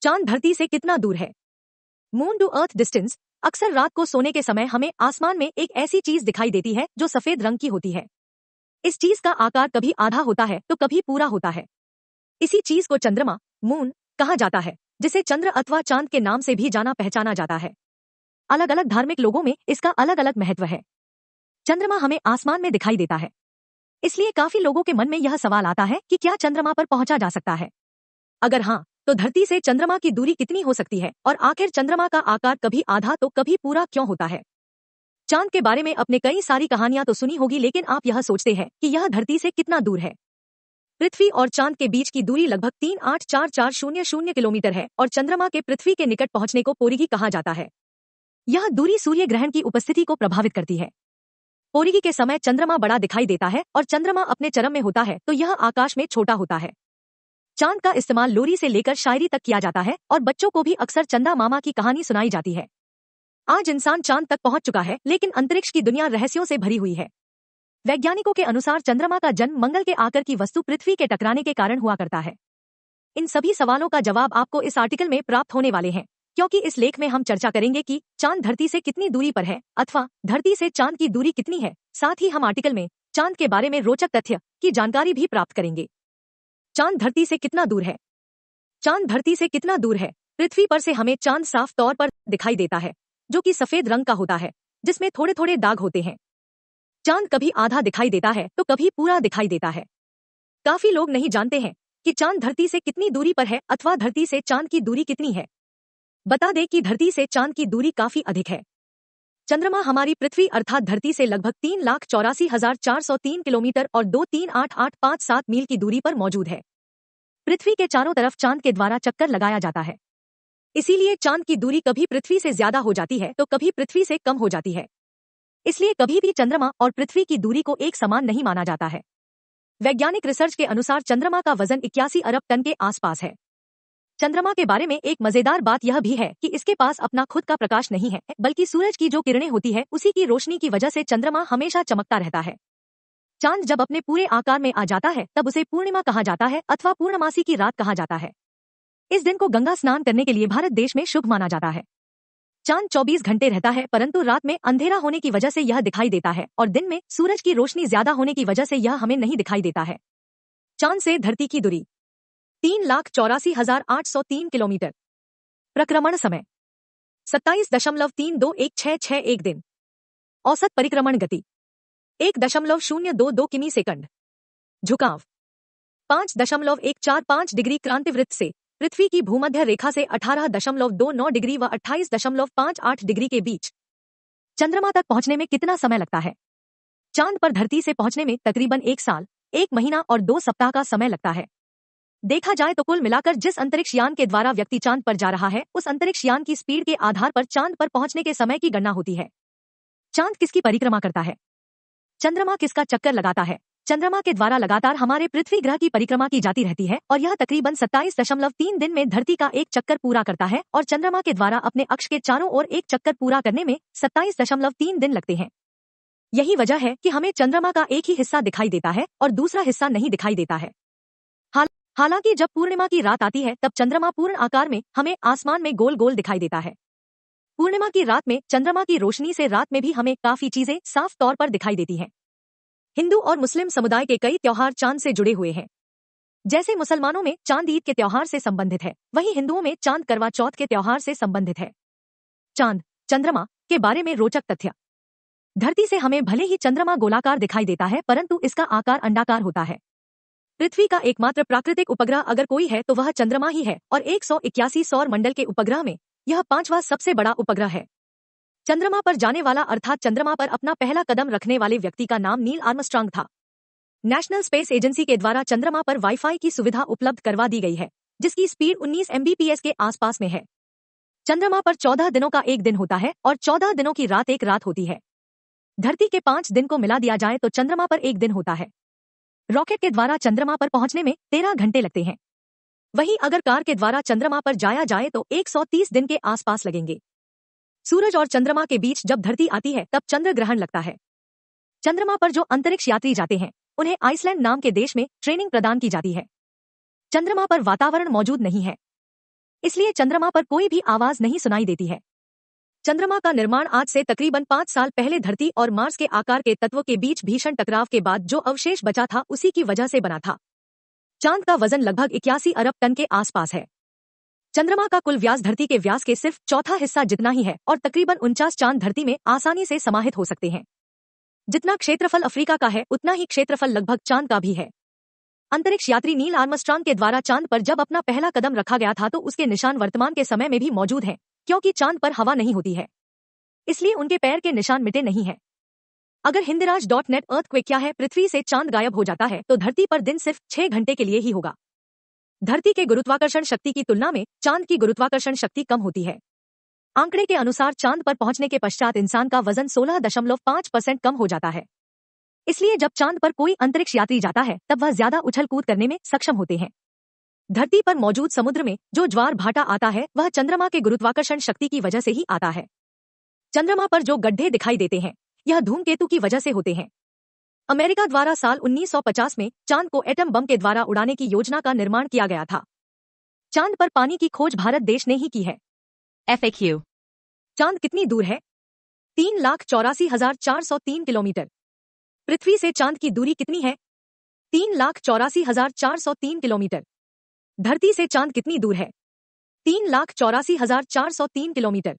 चांद धरती से कितना दूर है? Moon to earth distance. अक्सर रात को सोने के समय हमें आसमान में एक ऐसी चीज दिखाई देती है जो सफेद रंग की होती है। इस चीज का आकार कभी आधा होता है तो कभी पूरा होता है। इसी चीज को चंद्रमा, मून कहा जाता है, जिसे चंद्र अथवा चांद के नाम से भी जाना पहचाना जाता है। अलग अलग धार्मिक लोगों में इसका अलग अलग महत्व है। चंद्रमा हमें आसमान में दिखाई देता है, इसलिए काफी लोगों के मन में यह सवाल आता है कि क्या चंद्रमा पर पहुंचा जा सकता है? अगर हाँ, तो धरती से चंद्रमा की दूरी कितनी हो सकती है और आखिर चंद्रमा का आकार कभी आधा तो कभी पूरा क्यों होता है? चांद के बारे में अपने कई सारी कहानियां तो सुनी होगी, लेकिन आप यह सोचते हैं कि यह धरती से कितना दूर है? पृथ्वी और चांद के बीच की दूरी लगभग 384400 किलोमीटर है और चंद्रमा के पृथ्वी के निकट पहुंचने को पोरिगी कहा जाता है। यह दूरी सूर्य ग्रहण की उपस्थिति को प्रभावित करती है। पोरिगी के समय चंद्रमा बड़ा दिखाई देता है और चंद्रमा अपने चरम में होता है तो यह आकाश में छोटा होता है। चांद का इस्तेमाल लोरी से लेकर शायरी तक किया जाता है और बच्चों को भी अक्सर चंदा मामा की कहानी सुनाई जाती है। आज इंसान चांद तक पहुंच चुका है, लेकिन अंतरिक्ष की दुनिया रहस्यों से भरी हुई है। वैज्ञानिकों के अनुसार चंद्रमा का जन्म मंगल के आकर की वस्तु पृथ्वी के टकराने के कारण हुआ करता है। इन सभी सवालों का जवाब आपको इस आर्टिकल में प्राप्त होने वाले हैं, क्योंकि इस लेख में हम चर्चा करेंगे कि चांद धरती से कितनी दूरी पर है अथवा धरती से चांद की दूरी कितनी है। साथ ही हम आर्टिकल में चांद के बारे में रोचक तथ्य की जानकारी भी प्राप्त करेंगे। चांद धरती से कितना दूर है? चांद धरती से कितना दूर है? पृथ्वी पर से हमें चांद साफ तौर पर दिखाई देता है, जो कि सफेद रंग का होता है, जिसमें थोड़े थोड़े दाग होते हैं। चांद कभी आधा दिखाई देता है तो कभी पूरा दिखाई देता है। काफी लोग नहीं जानते हैं कि चांद धरती से कितनी दूरी पर है अथवा धरती से चांद की दूरी कितनी है। बता दें कि धरती से चांद की दूरी काफी अधिक है। चंद्रमा हमारी पृथ्वी अर्थात धरती से लगभग 3,84,403 किलोमीटर और 238,857 मील की दूरी पर मौजूद है। पृथ्वी के चारों तरफ चांद के द्वारा चक्कर लगाया जाता है, इसीलिए चांद की दूरी कभी पृथ्वी से ज्यादा हो जाती है तो कभी पृथ्वी से कम हो जाती है। इसलिए कभी भी चंद्रमा और पृथ्वी की दूरी को एक समान नहीं माना जाता है। वैज्ञानिक रिसर्च के अनुसार चंद्रमा का वजन 81 अरब टन के आसपास है। चंद्रमा के बारे में एक मजेदार बात यह भी है कि इसके पास अपना खुद का प्रकाश नहीं है, बल्कि सूरज की जो किरणें होती है उसी की रोशनी की वजह से चंद्रमा हमेशा चमकता रहता है। चांद जब अपने पूरे आकार में आ जाता है तब उसे पूर्णिमा कहा जाता है अथवा पूर्णमासी की रात कहा जाता है। इस दिन को गंगा स्नान करने के लिए भारत देश में शुभ माना जाता है। चांद 24 घंटे रहता है, परंतु रात में अंधेरा होने की वजह से यह दिखाई देता है और दिन में सूरज की रोशनी ज्यादा होने की वजह से यह हमें नहीं दिखाई देता है। चांद से धरती की दूरी 3,84,803 किलोमीटर। प्रक्रमण समय 27.321661 दिन। औसत परिक्रमण गति 1.022 किमी सेकंड। झुकाव 5.145 डिग्री क्रांतिवृत्त से पृथ्वी की भूमध्य रेखा से 18.29 डिग्री व 28.58 डिग्री के बीच। चंद्रमा तक पहुंचने में कितना समय लगता है? चांद पर धरती से पहुंचने में तकरीबन 1 साल, 1 महीना और 2 सप्ताह का समय लगता है। देखा जाए तो कुल मिलाकर जिस अंतरिक्ष यान के द्वारा व्यक्ति चांद पर जा रहा है, उस अंतरिक्ष यान की स्पीड के आधार पर चांद पर पहुंचने के समय की गणना होती है। चांद किसकी परिक्रमा करता है? चंद्रमा किसका चक्कर लगाता है? चंद्रमा के द्वारा लगातार हमारे पृथ्वी ग्रह की परिक्रमा की जाती रहती है और यह तकरीबन 27.3 दिन में धरती का एक चक्कर पूरा करता है और चंद्रमा के द्वारा अपने अक्ष के चारों ओर एक चक्कर पूरा करने में 27.3 दिन लगते हैं। यही वजह है कि हमें चंद्रमा का एक ही हिस्सा दिखाई देता है और दूसरा हिस्सा नहीं दिखाई देता है। हालांकि जब पूर्णिमा की रात आती है तब चंद्रमा पूर्ण आकार में हमें आसमान में गोल गोल दिखाई देता है। पूर्णिमा की रात में चंद्रमा की रोशनी से रात में भी हमें काफी चीजें साफ तौर पर दिखाई देती हैं। हिंदू और मुस्लिम समुदाय के कई त्योहार चांद से जुड़े हुए हैं। जैसे मुसलमानों में चांद ईद के त्योहार से संबंधित है, वहीं हिंदुओं में चांद करवा चौथ के त्योहार से संबंधित है। चांद, चंद्रमा के बारे में रोचक तथ्य। धरती से हमें भले ही चंद्रमा गोलाकार दिखाई देता है, परंतु इसका आकार अंडाकार होता है। पृथ्वी का एकमात्र प्राकृतिक उपग्रह अगर कोई है तो वह चंद्रमा ही है और 181 सौर मंडल के उपग्रह में यह 5वां सबसे बड़ा उपग्रह है। चंद्रमा पर जाने वाला अर्थात चंद्रमा पर अपना पहला कदम रखने वाले व्यक्ति का नाम नील आर्मस्ट्रांग था। नेशनल स्पेस एजेंसी के द्वारा चंद्रमा पर वाईफाई की सुविधा उपलब्ध करवा दी गई है, जिसकी स्पीड 19 Mbps के आसपास में है। चंद्रमा पर 14 दिनों का एक दिन होता है और 14 दिनों की रात एक रात होती है। धरती के 5 दिन को मिला दिया जाए तो चंद्रमा पर एक दिन होता है। रॉकेट के द्वारा चंद्रमा पर पहुंचने में 13 घंटे लगते हैं। वहीं अगर कार के द्वारा चंद्रमा पर जाया जाए तो 130 दिन के आसपास लगेंगे। सूरज और चंद्रमा के बीच जब धरती आती है तब चंद्र ग्रहण लगता है। चंद्रमा पर जो अंतरिक्ष यात्री जाते हैं उन्हें आइसलैंड नाम के देश में ट्रेनिंग प्रदान की जाती है। चंद्रमा पर वातावरण मौजूद नहीं है, इसलिए चंद्रमा पर कोई भी आवाज नहीं सुनाई देती है। चंद्रमा का निर्माण आज से तकरीबन 5 साल पहले धरती और मार्स के आकार के तत्व के बीच भीषण टकराव के बाद जो अवशेष बचा था उसी की वजह से बना था। चांद का वजन लगभग 81 अरब टन के आसपास है। चंद्रमा का कुल व्यास धरती के व्यास के सिर्फ चौथा हिस्सा जितना ही है और तकरीबन 49 चांद धरती में आसानी से समाहित हो सकते हैं। जितना क्षेत्रफल अफ्रीका का है उतना ही क्षेत्रफल लगभग चांद का भी है। अंतरिक्ष यात्री नील आर्मस्ट्रांग के द्वारा चांद पर जब अपना पहला कदम रखा गया था तो उसके निशान वर्तमान के समय में भी मौजूद हैं, क्योंकि चांद पर हवा नहीं होती है, इसलिए उनके पैर के निशान मिटे नहीं हैं। अगर हिंदराज.net अर्थक्वेक क्या है पृथ्वी से चांद गायब हो जाता है तो धरती पर दिन सिर्फ 6 घंटे के लिए ही होगा। धरती के गुरुत्वाकर्षण शक्ति की तुलना में चांद की गुरुत्वाकर्षण शक्ति कम होती है। आंकड़े के अनुसार चांद पर पहुंचने के पश्चात इंसान का वजन 16.5% कम हो जाता है। इसलिए जब चांद पर कोई अंतरिक्ष यात्री जाता है तब वह ज्यादा उछल कूद करने में सक्षम होते हैं। धरती पर मौजूद समुद्र में जो ज्वार भाटा आता है वह चंद्रमा के गुरुत्वाकर्षण शक्ति की वजह से ही आता है। चंद्रमा पर जो गड्ढे दिखाई देते हैं यह धूमकेतु की वजह से होते हैं। अमेरिका द्वारा साल 1950 में चांद को एटम बम के द्वारा उड़ाने की योजना का निर्माण किया गया था। चांद पर पानी की खोज भारत देश ने ही की है। FAQ। चांद कितनी दूर है? 3,84,403 किलोमीटर। पृथ्वी से चांद की दूरी कितनी है? 3,84,403 किलोमीटर। धरती से चांद कितनी दूर है? 3,84,403 किलोमीटर।